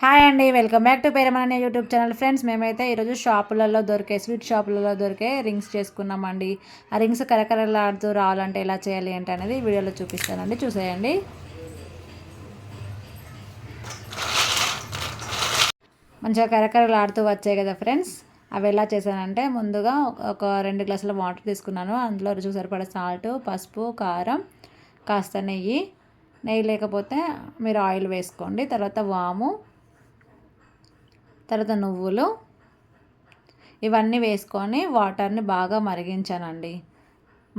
Hi అండి, welcome back to Peramane YouTube channel. Friends, మేమైతే ఈరోజు షాపులలో దొరికే స్వీట్ షాపులలో దొరికే రింగ్స్ చేసుకున్నామండి. ఆ రింగ్స్ కరకరలాడుతూ రావాలంటే ఎలా చేయాలి ఏంటి అనేది వీడియోలో చూపిస్తానండి, చూసేయండి. మంచిగా కరకరలాడుతూ వచ్చాయి కదా ఫ్రెండ్స్. అవి ఎలా చేశానంటే, ముందుగా ఒక 2 గ్లాసుల వాటర్ తీసుకున్నాను. అందులో రుచికి సరిపడా సాల్ట్, పసుపు, కారం, కాస్త నెయ్యి లేకపోతే మీరు ఆయిల్ వేసుకోండి. తర్వాత వాము, తర్వాత నువ్వులు, ఇవన్నీ వేసుకొని వాటర్ని బాగా మరిగించానండి.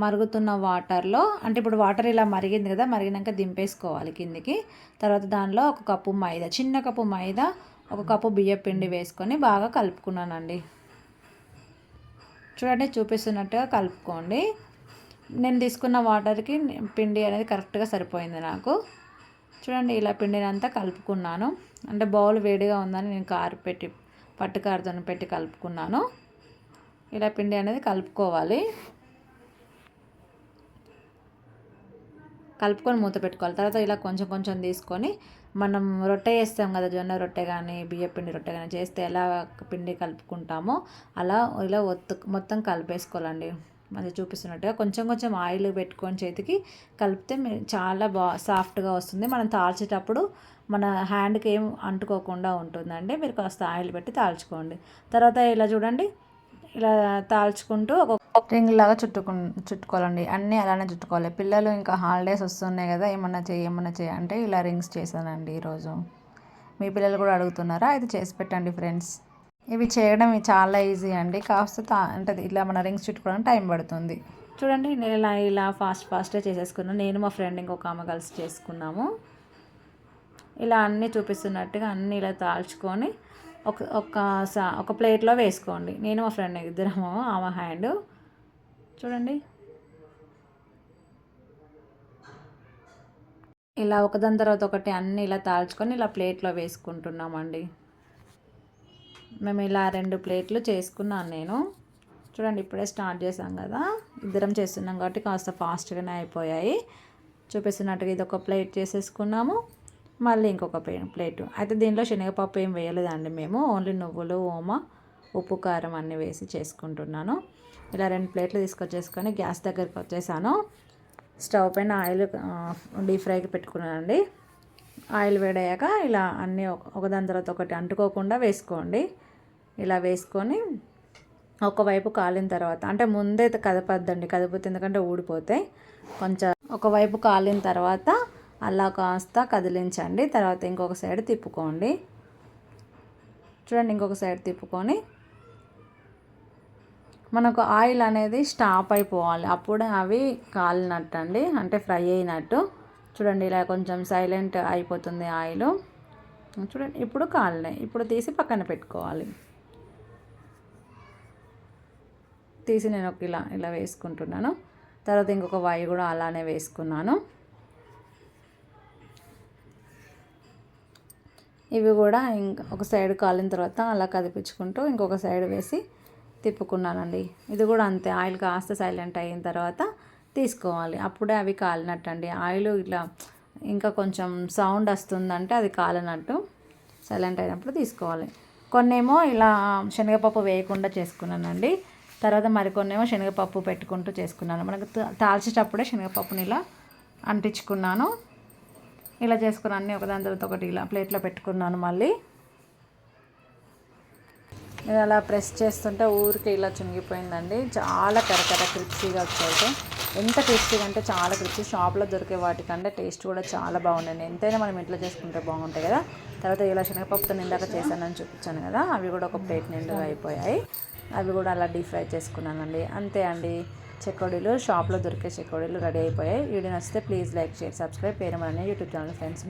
మరుగుతున్న వాటర్లో అంటే ఇప్పుడు వాటర్ ఇలా మరిగింది కదా, మరిగినాక దింపేసుకోవాలి కిందికి. తర్వాత దానిలో ఒక కప్పు మైదా, చిన్న కప్పు మైదా, ఒక కప్పు బియ్యం పిండి వేసుకొని బాగా కలుపుకున్నానండి. చూడండి, చూపిస్తున్నట్టుగా కలుపుకోండి. నేను తీసుకున్న వాటర్కి పిండి అనేది కరెక్ట్గా సరిపోయింది నాకు. చూడండి, ఇలా పిండిని అంతా కలుపుకున్నాను. అంటే బౌల్ వేడిగా ఉందని నేను పట్టుకారుతో పెట్టి కలుపుకున్నాను. ఇలా పిండి అనేది కలుపుకోవాలి. కలుపుకొని మూత పెట్టుకోవాలి. తర్వాత ఇలా కొంచెం కొంచెం తీసుకొని మనం రొట్టె చేస్తాం కదా, జొన్న రొట్టె కానీ బియ్యం పిండి రొట్టె కానీ చేస్తే ఎలా పిండి కలుపుకుంటామో అలా ఇలా మొత్తం కలిపేసుకోవాలండి. మంచిగా చూపిస్తున్నట్టుగా కొంచెం కొంచెం ఆయిల్ పెట్టుకొని చేతికి కలిపితే చాలా సాఫ్ట్గా వస్తుంది. మనం తాల్చేటప్పుడు మన హ్యాండ్కి ఏం అంటుకోకుండా ఉంటుందండి. మీరు కాస్త ఆయిల్ పెట్టి తాల్చుకోండి. తర్వాత ఇలా చూడండి, ఇలా తాల్చుకుంటూ ఒక రింగ్ లాగా చుట్టుకోవాలండి. అన్నీ అలానే చుట్టుకోవాలి. పిల్లలు ఇంకా హాలిడేస్ వస్తున్నాయి కదా, ఏమన్నా చేయి అంటే ఇలా రింగ్స్ చేశానండి ఈరోజు. మీ పిల్లలు కూడా అడుగుతున్నారా? అయితే చేసి పెట్టండి ఫ్రెండ్స్. ఇవి చేయడం చాలా ఈజీ అండి. కాస్త అంటే ఇలా మన రింగ్స్ చుట్టుకోవడానికి టైం పడుతుంది. చూడండి, నేను ఇలా ఫాస్ట్గా చేసేసుకున్నాను. నేను మా ఫ్రెండ్ ఇంకొక ఆమె కలిసి చేసుకున్నాము. ఇలా అన్నీ చూపిస్తున్నట్టుగా అన్నీ ఇలా తాల్చుకొని ఒక ప్లేట్లో వేసుకోండి. నేను మా ఫ్రెండ్ ఇద్దరము, ఆమె హ్యాండ్ చూడండి. ఇలా ఒకదాని తర్వాత ఒకటి అన్నీ ఇలా తాల్చుకొని ఇలా ప్లేట్లో వేసుకుంటున్నామండి. మేము ఇలా 2 ప్లేట్లు చేసుకున్నాను నేను. చూడండి, ఇప్పుడే స్టార్ట్ చేసాం కదా, ఇద్దరం చేస్తున్నాం కాబట్టి కాస్త ఫాస్ట్గానే అయిపోయాయి. చూపిస్తున్నట్టుగా ఇది ఒక ప్లేట్ చేసేసుకున్నాము. మళ్ళీ ఇంకొక ప్లేటు. అయితే దీనిలో శనగపప్పు ఏం వేయలేదండి మేము, ఓన్లీ నువ్వులు, ఓమ, ఉప్పు, కారం అన్నీ వేసి చేసుకుంటున్నాను. ఇలా 2 ప్లేట్లు తీసుకొచ్చేసుకొని గ్యాస్ దగ్గరికి వచ్చేసాను. స్టవ్ పైన ఆయిల్ డీప్ ఫ్రైకి పెట్టుకున్నానండి. ఆయిల్ వేడయ్యాక ఇలా అన్నీ ఒకదాని తర్వాత ఒకటి అంటుకోకుండా వేసుకోండి. ఇలా వేసుకొని ఒకవైపు కాలిన తర్వాత, అంటే ముందే కదపద్దండి, కదిపోతే ఎందుకంటే ఊడిపోతాయి. కొంచెం ఒకవైపు కాలిన తర్వాత అలా కాస్త కదిలించండి. తర్వాత ఇంకొక సైడ్ తిప్పుకోండి. చూడండి, ఇంకొక సైడ్ తిప్పుకొని మనకు ఆయిల్ అనేది స్టాప్ అయిపోవాలి, అప్పుడే అవి కాలినట్టు అండి, అంటే ఫ్రై అయినట్టు. చూడండి, ఇలా కొంచెం సైలెంట్ అయిపోతుంది ఆయిల్. చూడండి, ఇప్పుడు కాలినాయి. ఇప్పుడు తీసి పక్కన పెట్టుకోవాలి. తీసి నేను ఇలా వేసుకుంటున్నాను. తర్వాత ఇంకొక వాయి కూడా అలానే వేసుకున్నాను. ఇవి కూడా ఒక సైడ్ కాలిన తర్వాత అలా కదిపించుకుంటూ ఇంకొక సైడ్ వేసి తిప్పుకున్నానండి. ఇది కూడా అంతే, ఆయిల్ కాస్త సైలెంట్ అయిన తర్వాత తీసుకోవాలి, అప్పుడే అవి కాలినట్టు అండి. ఆయిల్ ఇట్లా ఇంకా కొంచెం సౌండ్ వస్తుందంటే అది కాలినట్టు. సైలెంట్ అయినప్పుడు తీసుకోవాలి. కొన్నేమో ఇలా శనగపప్పు వేయకుండా చేసుకున్నానండి. తర్వాత మరికొన్నేమో శనగపప్పు పెట్టుకుంటూ చేసుకున్నాను. మనకు తాల్చేటప్పుడే శనగపప్పుని ఇలా అంటించుకున్నాను. ఇలా చేసుకుని అన్నీ ఒకదాని తర్వాత ఒకటి ఇలా ప్లేట్లో పెట్టుకున్నాను. మళ్ళీ ఇది అలా ప్రెస్ చేస్తుంటే ఊరికి ఇలా చుంగిపోయిందండి. చాలా కరకర క్రిప్సీగా వచ్చాయి. ఎంత క్రిప్సీగా అంటే చాలా క్రిప్సీ. షాప్లో దొరికే వాటికంటే టేస్ట్ కూడా చాలా బాగుండండి. ఎంతైనా మనం ఇంట్లో చేసుకుంటే బాగుంటాయి కదా. తర్వాత ఇలా శనగపప్పుతో నిందాక చేశానని చూపించాను కదా, అవి కూడా ఒక ప్లేట్ నిండుగా అయిపోయాయి. అవి కూడా అలా డీప్ ఫ్రై చేసుకున్నానండి. అంతే అండి, చెకోడీలు, షాప్లో దొరికే చెకోడీలు రెడీ అయిపోయాయి. వీడియో నచ్చితే please like, share, subscribe Peramane YouTube channel friends.